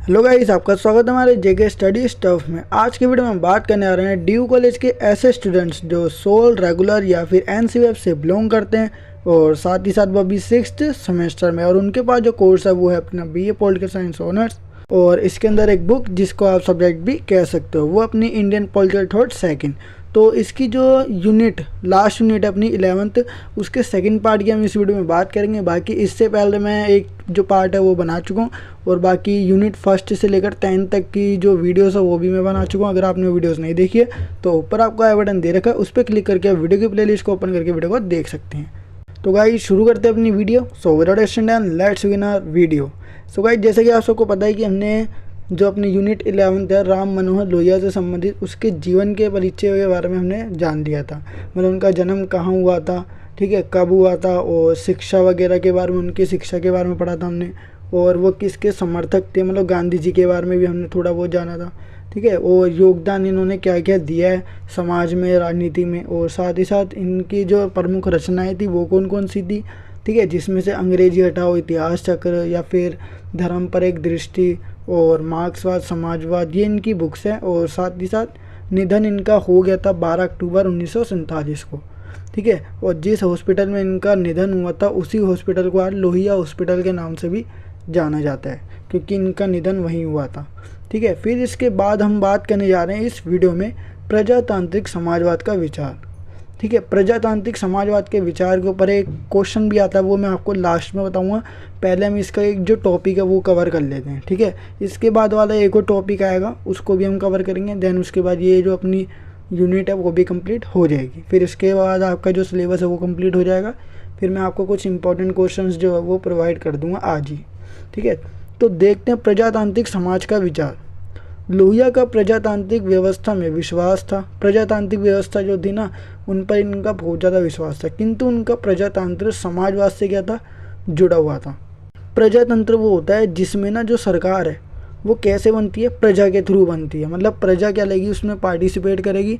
Hello guys, आपका स्वागत है हमारे जेके स्टडी स्टफ में। आज की वीडियो में हम बात करने आ रहे हैं ड्यू कॉलेज के ऐसे स्टूडेंट्स जो सोल, रेगुलर या फिर एनसीएफ से बिलोंग करते हैं और साथ ही साथ वो अभी 6th सेमेस्टर में, और उनके पास जो कोर्स है वो है अपना बीए पॉलिटिकल साइंस ऑनर्स। और इसके अंदर एक बुक जिसको आप सब्जेक्ट भी कह सकते हो वो अपनी इंडियन पॉलिटिकल थॉट सेकंड। तो इसकी जो लास्ट यूनिट है अपनी 11th, उसके सेकंड पार्ट की हम इस वीडियो में बात करेंगे। बाकी इससे पहले मैं एक जो पार्ट है वो बना चुका हूँ, और बाकी यूनिट फर्स्ट से लेकर 10 तक की जो वीडियोस है वो भी मैं बना चुका हूँ। अगर आपने वीडियोस नहीं देखी है तो ऊपर आपको आई बटन दे रखा है, उस पर क्लिक करके आप वीडियो की प्लेलिस्ट को ओपन करके वीडियो को देख सकते हैं। तो गाइस शुरू करते हैं अपनी video. So without wasting time let's begin our video. So guys जैसे कि आप सबको पता है कि हमने जो अपनी यूनिट 11 है राम मनोहर लोहिया से संबंधित उसके जीवन के परिचय के बारे में हमने जान लिया था। मतलब उनका जन्म कहाँ हुआ था, ठीक है, कब हुआ था, और शिक्षा वगैरह के बारे में, उनकी शिक्षा के बारे में पढ़ा था हमने, और वो किसके समर्थक थे, मतलब गांधी जी के बारे में भी हमने थोड़ा बहुत जाना था, ठीक है, और योगदान इन्होंने क्या क्या दिया है समाज में, राजनीति में, और साथ ही साथ इनकी जो प्रमुख रचनाएं थी वो कौन कौन सी थी, ठीक है, जिसमें से अंग्रेजी हटाओ, इतिहास चक्र या फिर धर्म पर एक दृष्टि और मार्क्सवाद, समाजवाद, ये इनकी बुक्स हैं। और साथ ही साथ निधन इनका हो गया था 12 अक्टूबर 1947 को, ठीक है, और जिस हॉस्पिटल में इनका निधन हुआ था उसी हॉस्पिटल को आज लोहिया हॉस्पिटल के नाम से भी जाना जाता है, क्योंकि इनका निधन वहीं हुआ था, ठीक है। फिर इसके बाद हम बात करने जा रहे हैं इस वीडियो में प्रजातांत्रिक समाजवाद का विचार, ठीक है। प्रजातांत्रिक समाजवाद के विचार के ऊपर एक क्वेश्चन भी आता है, वो मैं आपको लास्ट में बताऊंगा। पहले हम इसका एक जो टॉपिक है वो कवर कर लेते हैं, ठीक है। इसके बाद वाला एक और टॉपिक आएगा उसको भी हम कवर करेंगे, देन उसके बाद ये जो अपनी यूनिट है वो भी कंप्लीट हो जाएगी। फिर इसके बाद आपका जो सिलेबस है वो कंप्लीट हो जाएगा। फिर मैं आपको कुछ इंपॉर्टेंट क्वेश्चन जो है वो प्रोवाइड कर दूँगा आज ही, ठीक है। तो देखते हैं प्रजातांत्रिक समाज का विचार। लोहिया का प्रजातांत्रिक व्यवस्था में विश्वास था। प्रजातांत्रिक व्यवस्था जो थी ना उन पर इनका बहुत ज़्यादा विश्वास था, किंतु उनका प्रजातंत्र समाजवाद से क्या था, जुड़ा हुआ था। प्रजातंत्र वो होता है जिसमें ना जो सरकार है वो कैसे बनती है, प्रजा के थ्रू बनती है। मतलब प्रजा क्या लेगी, उसमें पार्टिसिपेट करेगी,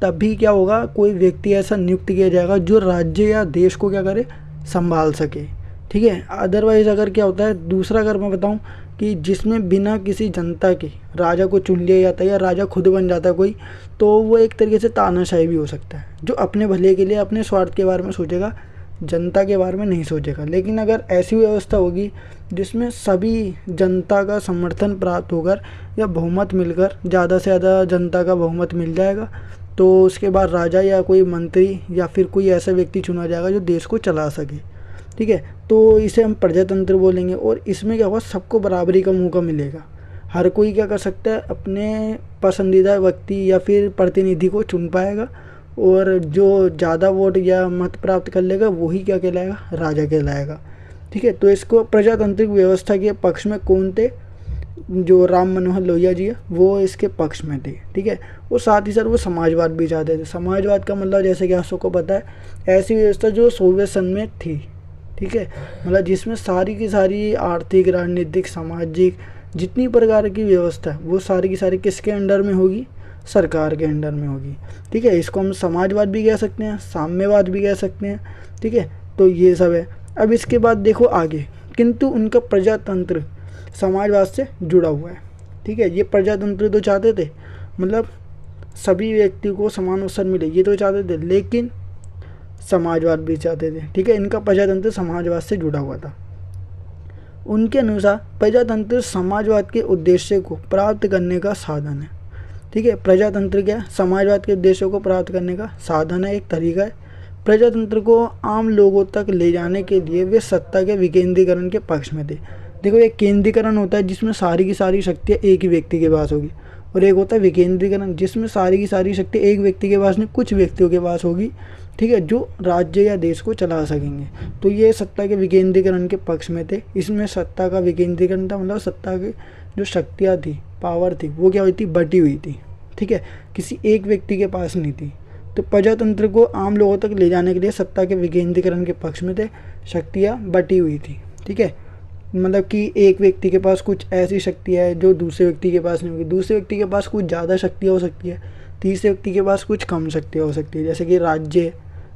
तभी क्या होगा, कोई व्यक्ति ऐसा नियुक्त किया जाएगा जो राज्य या देश को क्या करे, संभाल सके, ठीक है। अदरवाइज़ अगर क्या होता है, दूसरा अगर मैं बताऊं कि जिसमें बिना किसी जनता के राजा को चुन लिया जाता है या राजा खुद बन जाता है कोई, तो वो एक तरीके से तानाशाही भी हो सकता है, जो अपने भले के लिए अपने स्वार्थ के बारे में सोचेगा, जनता के बारे में नहीं सोचेगा। लेकिन अगर ऐसी व्यवस्था होगी जिसमें सभी जनता का समर्थन प्राप्त होकर या बहुमत मिलकर, ज़्यादा से ज़्यादा जनता का बहुमत मिल जाएगा, तो उसके बाद राजा या कोई मंत्री या फिर कोई ऐसा व्यक्ति चुना जाएगा जो देश को चला सके, ठीक है। तो इसे हम प्रजातंत्र बोलेंगे। और इसमें क्या होगा, सबको बराबरी का मौका मिलेगा। हर कोई क्या कर सकता है, अपने पसंदीदा व्यक्ति या फिर प्रतिनिधि को चुन पाएगा, और जो ज़्यादा वोट या मत प्राप्त कर लेगा वही क्या कहलाएगा, राजा कहलाएगा, ठीक है। तो इसको प्रजातांत्रिक व्यवस्था के पक्ष में कौन थे, जो राम मनोहर लोहिया जी है वो इसके पक्ष में थे, ठीक है। और साथ ही साथ वो समाजवाद भी चाहते थे। समाजवाद का मतलब जैसे कि आप सबको पता है, ऐसी व्यवस्था जो सोवियत संघ में थी, ठीक है, मतलब जिसमें सारी की सारी आर्थिक, राजनीतिक, सामाजिक जितनी प्रकार की व्यवस्था है वो सारी की सारी किसके अंडर में होगी, सरकार के अंडर में होगी, ठीक है। इसको हम समाजवाद भी कह सकते हैं, साम्यवाद भी कह सकते हैं, ठीक है। तो ये सब है। अब इसके बाद देखो आगे, किंतु उनका प्रजातंत्र समाजवाद से जुड़ा हुआ है, ठीक है। ये प्रजातंत्र तो चाहते थे, मतलब सभी व्यक्ति को समान अवसर मिले, ये तो चाहते थे, लेकिन समाजवाद भी चाहते थे, ठीक है। इनका प्रजातंत्र समाजवाद से जुड़ा हुआ था। उनके अनुसार प्रजातंत्र समाजवाद के उद्देश्य को प्राप्त करने का साधन है, ठीक है। प्रजातंत्र क्या है, समाजवाद के उद्देश्यों को प्राप्त करने का साधन है, एक तरीका है। प्रजातंत्र को आम लोगों तक ले जाने के लिए वे सत्ता के विकेंद्रीकरण के पक्ष में थे। देखो, एक केंद्रीकरण होता है जिसमें सारी की सारी शक्तियाँ एक ही व्यक्ति के पास होगी, और एक होता है विकेंद्रीकरण जिसमें सारी की सारी शक्ति एक व्यक्ति के पास नहीं, कुछ व्यक्तियों के पास होगी, ठीक है, जो राज्य या देश को चला सकेंगे। तो ये सत्ता के विकेंद्रीकरण के पक्ष में थे। इसमें सत्ता का विकेंद्रीकरण था, मतलब सत्ता की जो शक्तियाँ थी, पावर थी, वो क्या हुई थी, बटी हुई थी, ठीक है, किसी एक व्यक्ति के पास नहीं थी। तो प्रजातंत्र को आम लोगों तक ले जाने के लिए सत्ता के विकेंद्रीकरण के पक्ष में थे, शक्तियाँ बटी हुई थी, ठीक है। मतलब कि एक व्यक्ति के पास कुछ ऐसी शक्तियाँ है जो दूसरे व्यक्ति के पास नहीं होगी, दूसरे व्यक्ति के पास कुछ ज़्यादा शक्तियाँ हो सकती है, तीसरे व्यक्ति के पास कुछ कम शक्तियाँ हो सकती है। जैसे कि राज्य,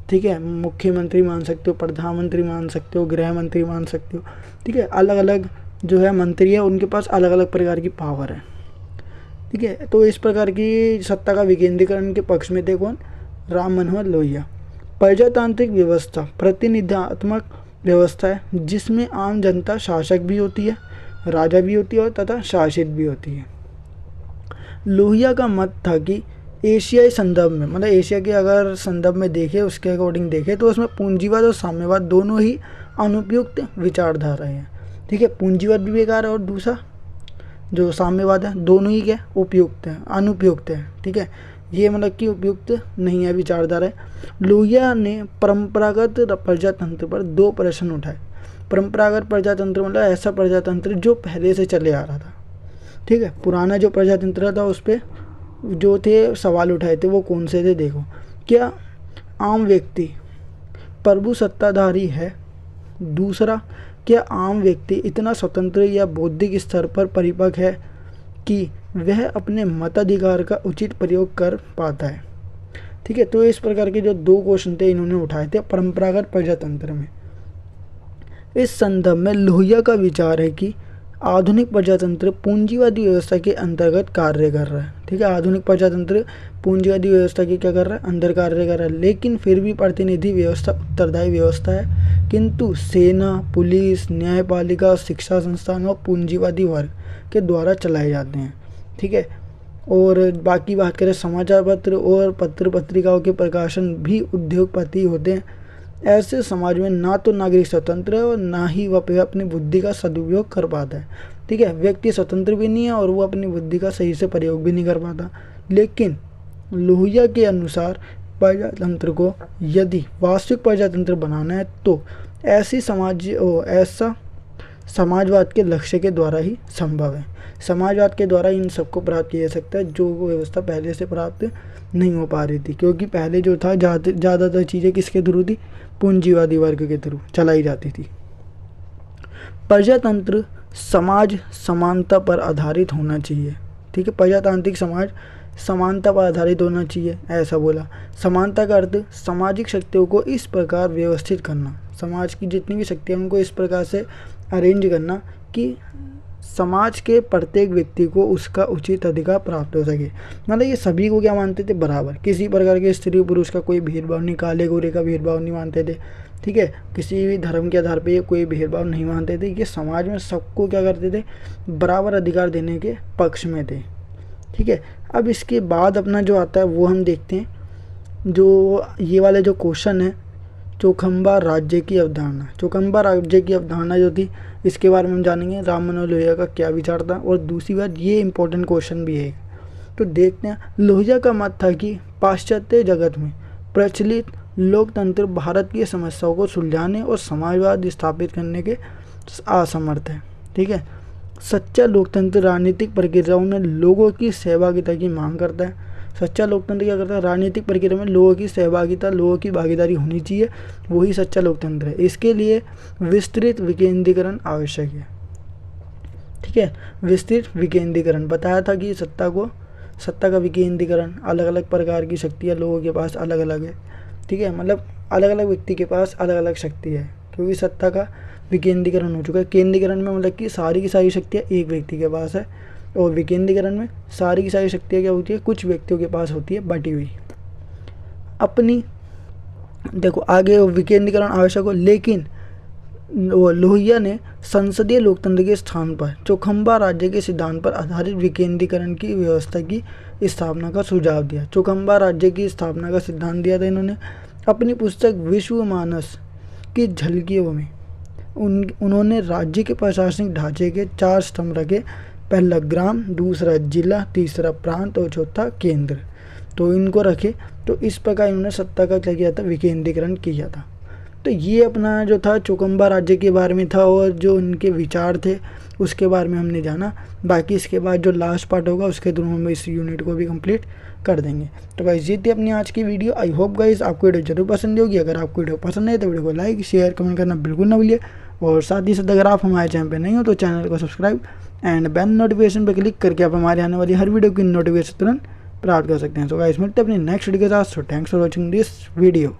ठीक है, मुख्यमंत्री मान सकते हो, प्रधानमंत्री मान सकते हो, गृह मंत्री मान सकते हो, ठीक है, अलग अलग जो है मंत्री है उनके पास अलग अलग प्रकार की पावर है। ठीक है, तो इस प्रकार की सत्ता का विकेंद्रीकरण के पक्ष में थे कौन? राम मनोहर लोहिया। प्रजातांत्रिक व्यवस्था प्रतिनिधित्वात्मक व्यवस्था है जिसमें आम जनता शासक भी होती है, राजा भी होती है और तथा शासित भी होती है। लोहिया का मत था कि एशियाई संदर्भ में, मतलब एशिया के अगर संदर्भ में देखें, उसके अकॉर्डिंग देखें तो उसमें पूंजीवाद और साम्यवाद दोनों ही अनुपयुक्त विचारधारा हैं। ठीक है, पूंजीवाद भी बेकार है और दूसरा जो साम्यवाद है, दोनों ही क्या उपयुक्त है, अनुपयुक्त है। ठीक है, ये मतलब कि उपयुक्त नहीं है विचारधारा है। लोहिया ने परंपरागत प्रजातंत्र पर 2 प्रश्न उठाए। परंपरागत प्रजातंत्र मतलब ऐसा प्रजातंत्र जो पहले से चले आ रहा था। ठीक है, पुराना जो प्रजातंत्र था उस पर जो थे सवाल उठाए थे वो कौन से थे? देखो, क्या आम व्यक्ति प्रभु सत्ताधारी है? दूसरा, क्या आम व्यक्ति इतना स्वतंत्र या बौद्धिक स्तर पर परिपक्व है कि वह अपने मताधिकार का उचित प्रयोग कर पाता है? ठीक है, तो इस प्रकार के जो 2 क्वेश्चन थे इन्होंने उठाए थे परंपरागत प्रजातंत्र में। इस संदर्भ में लोहिया का विचार है कि आधुनिक प्रजातंत्र पूंजीवादी व्यवस्था के अंतर्गत कार्य कर रहा है। ठीक है, आधुनिक प्रजातंत्र पूंजीवादी व्यवस्था के क्या कर रहा है? अंदर कार्य कर रहा है, लेकिन फिर भी प्रतिनिधि व्यवस्था उत्तरदायी व्यवस्था है, किंतु सेना, पुलिस, न्यायपालिका, शिक्षा संस्थान और पूंजीवादी वर्ग के द्वारा चलाए जाते हैं। ठीक है, और बाकी बात करें समाचार पत्र और पत्र पत्रिकाओं के प्रकाशन भी उद्योगपति होते हैं। ऐसे समाज में ना तो नागरिक स्वतंत्र है और ना ही वह अपनी बुद्धि का सदुपयोग कर पाता है। ठीक है, व्यक्ति स्वतंत्र भी नहीं है और वो अपनी बुद्धि का सही से प्रयोग भी नहीं कर पाता। लेकिन लोहिया के अनुसार प्रजातंत्र को यदि वास्तविक प्रजातंत्र बनाना है तो ऐसा समाजवाद के लक्ष्य के द्वारा ही संभव है। समाजवाद के द्वारा इन सबको प्राप्त किया जा सकता है जो व्यवस्था पहले से प्राप्त नहीं हो पा रही थी, क्योंकि पहले जो था ज़्यादातर चीज़ें किसके थ्रू थी? पूंजीवादी वर्ग के थ्रू चलाई जाती थी। प्रजातंत्र समाज समानता पर आधारित होना चाहिए। ठीक है, प्रजातांत्रिक समाज समानता पर आधारित होना चाहिए, ऐसा बोला। समानता का अर्थ सामाजिक शक्तियों को इस प्रकार व्यवस्थित करना, समाज की जितनी भी शक्तियाँ उनको इस प्रकार से अरेंज करना कि समाज के प्रत्येक व्यक्ति को उसका उचित अधिकार प्राप्त हो सके। मतलब ये सभी को क्या मानते थे? बराबर, किसी प्रकार के स्त्री पुरुष का कोई भेदभाव नहीं, काले गोरे का भेदभाव नहीं मानते थे। ठीक है, किसी भी धर्म के आधार पे ये कोई भेदभाव नहीं मानते थे। ये समाज में सबको क्या करते थे? बराबर अधिकार देने के पक्ष में थे। ठीक है, अब इसके बाद अपना जो आता है वो हम देखते हैं। जो ये वाले जो क्वेश्चन है, चौखंबा राज्य की अवधारणा। चौखंबा राज्य की अवधारणा जो थी इसके बारे में हम जानेंगे, राम मनोहर लोहिया का क्या विचार था। और दूसरी बात, ये इंपॉर्टेंट क्वेश्चन भी है, तो देखते हैं। लोहिया का मत था कि पाश्चात्य जगत में प्रचलित लोकतंत्र भारत की समस्याओं को सुलझाने और समाजवाद स्थापित करने के असमर्थ है। ठीक है, सच्चा लोकतंत्र राजनीतिक प्रक्रियाओं में लोगों की सहभागिता की मांग करता है। सच्चा लोकतंत्र क्या करता है? राजनीतिक प्रक्रिया में लोगों की सहभागिता, लोगों की भागीदारी होनी चाहिए, वही सच्चा लोकतंत्र है। इसके लिए विस्तृत विकेंद्रीकरण आवश्यक है। ठीक है, विस्तृत विकेंद्रीकरण बताया था कि सत्ता का विकेंद्रीकरण, अलग अलग प्रकार की शक्तियाँ लोगों के पास अलग अलग है। ठीक है, मतलब अलग अलग व्यक्ति के पास अलग अलग शक्ति है, क्योंकि सत्ता का विकेंद्रीकरण हो चुका है। केंद्रीकरण में मतलब कि सारी की सारी शक्तियाँ एक व्यक्ति के पास है, और विकेंद्रीकरण में सारी की सारी शक्तियाँ क्या होती है? कुछ व्यक्तियों के पास होती है बटी हुई। अपनी देखो आगे विकेंद्रीकरण आवश्यक हो, लेकिन लोहिया ने संसदीय लोकतंत्र के स्थान पर चौखंबा राज्य के सिद्धांत पर आधारित विकेंद्रीकरण की व्यवस्था की स्थापना का सुझाव दिया। चौखंबा राज्य की स्थापना का सिद्धांत दिया था इन्होंने। अपनी पुस्तक विश्व मानस की झलकियों में उन्होंने राज्य के प्रशासनिक ढांचे के 4 स्तंभ रखे। पहला ग्राम, दूसरा जिला, तीसरा प्रांत और चौथा केंद्र। तो इनको रखे, तो इस प्रकार इन्होंने सत्ता का क्या किया था? विकेंद्रीकरण किया था। तो ये अपना जो था चौखंबा राज्य के बारे में था, और जो उनके विचार थे उसके बारे में हमने जाना। बाकी इसके बाद जो लास्ट पार्ट होगा उसके थ्रू हम इस यूनिट को भी कंप्लीट कर देंगे। तो गाइस ये थी अपनी आज की वीडियो। आई होप गाइस आपको वीडियो जरूर पसंद होगी। अगर आपको वीडियो पसंद है तो वीडियो को लाइक, शेयर, कमेंट करना बिल्कुल ना भूलिए। और साथ ही साथ अगर आप हमारे चैनल पर नहीं हो तो चैनल को सब्सक्राइब एंड बेल नोटिफिकेशन पर क्लिक करके आप हमारे आने वाली हर वीडियो की नोटिफिकेशन तुरंत प्राप्त कर सकते हैं। तो गाइस मिलते हैं अपनी नेक्स्ट वीडियो के साथ। So thanks for watching this video.